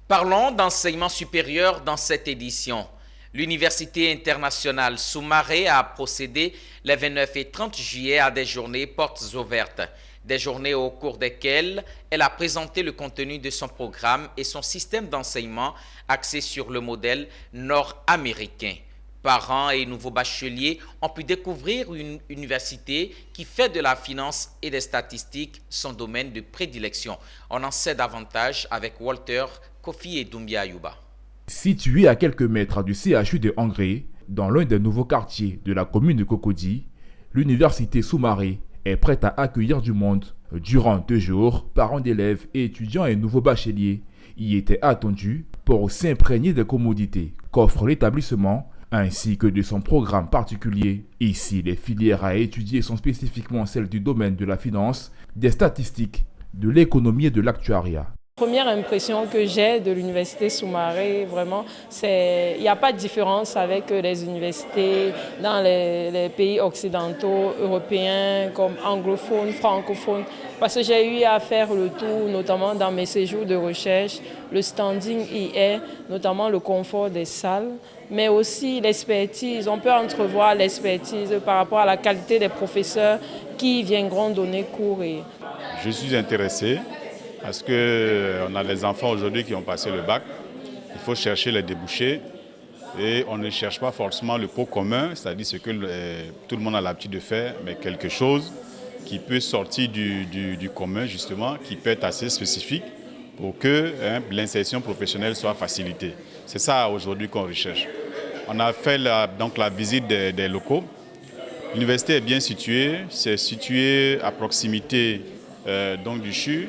Parlons d'enseignement supérieur dans cette édition. L'Université internationale Soumaré a procédé les 29 et 30 juillet à des journées portes ouvertes, des journées au cours desquelles elle a présenté le contenu de son programme et son système d'enseignement axé sur le modèle nord-américain. Parents et nouveaux bacheliers ont pu découvrir une université qui fait de la finance et des statistiques son domaine de prédilection. On en sait davantage avec Walter Kofi et Doumbia Ayouba. Situé à quelques mètres du CHU de Angré, dans l'un des nouveaux quartiers de la commune de Cocody, l'université Soumaré est prête à accueillir du monde. Durant 2 jours, parents d'élèves et étudiants et nouveaux bacheliers y étaient attendus pour s'imprégner des commodités qu'offre l'établissement ainsi que de son programme particulier. Ici, les filières à étudier sont spécifiquement celles du domaine de la finance, des statistiques, de l'économie et de l'actuariat. Première impression que j'ai de l'université Soumaré, vraiment, il n'y a pas de différence avec les universités dans les pays occidentaux, européens, comme anglophones, francophones, parce que j'ai eu à faire le tour, notamment dans mes séjours de recherche. Le standing y est, notamment le confort des salles, mais aussi l'expertise. On peut entrevoir l'expertise par rapport à la qualité des professeurs qui viendront donner cours. Je suis intéressé. Parce qu'on a des enfants aujourd'hui qui ont passé le bac, il faut chercher les débouchés et on ne cherche pas forcément le pot commun, c'est-à-dire ce que tout le monde a l'habitude de faire, mais quelque chose qui peut sortir du commun justement, qui peut être assez spécifique pour que l'insertion professionnelle soit facilitée. C'est ça aujourd'hui qu'on recherche. On a fait donc la visite des locaux. L'université est bien située, c'est situé à proximité donc du CHU,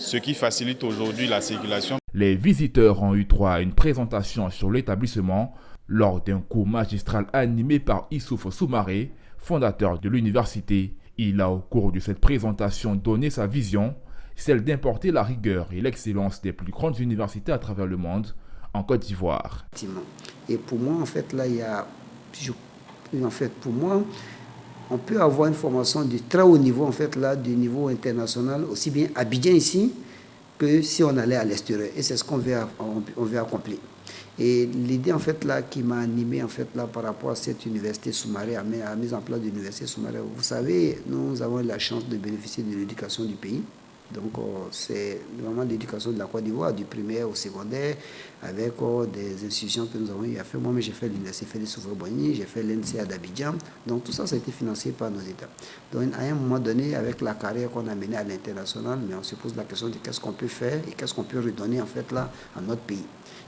ce qui facilite aujourd'hui la circulation. Les visiteurs ont eu droit à une présentation sur l'établissement lors d'un cours magistral animé par Issouf Soumaré, fondateur de l'université. Il a au cours de cette présentation donné sa vision, celle d'importer la rigueur et l'excellence des plus grandes universités à travers le monde en Côte d'Ivoire. Et pour moi, en fait, là, pour moi, on peut avoir une formation de très haut niveau, en fait, là, du niveau international, aussi bien à Abidjan ici, que si on allait à l'extérieur. Et c'est ce qu'on veut accomplir. Et l'idée, en fait, là, qui m'a animé, en fait, là, par rapport à cette université Soumaré, à la mise en place de l'université Soumaré, vous savez, nous avons eu la chance de bénéficier de l'éducation du pays. Donc, c'est vraiment l'éducation de la Côte d'Ivoire, du primaire au secondaire, avec des institutions que nous avons eu à faire. Moi, j'ai fait l'université Félix Houphouët-Boigny, j'ai fait l'NCA d'Abidjan. Donc, tout ça, ça a été financé par nos États. Donc, à un moment donné, avec la carrière qu'on a menée à l'international, mais on se pose la question de qu'est-ce qu'on peut faire et qu'est-ce qu'on peut redonner, en fait, là, à notre pays.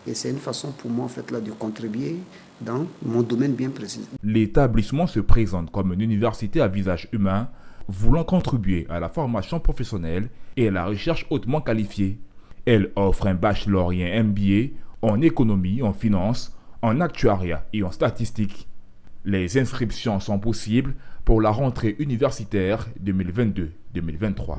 Et c'est une façon pour moi, en fait, là, de contribuer dans mon domaine bien précis. L'établissement se présente comme une université à visage humain, voulant contribuer à la formation professionnelle et à la recherche hautement qualifiée. Elle offre un bachelor et un MBA en économie, en finance, en actuariat et en statistique. Les inscriptions sont possibles pour la rentrée universitaire 2022-2023.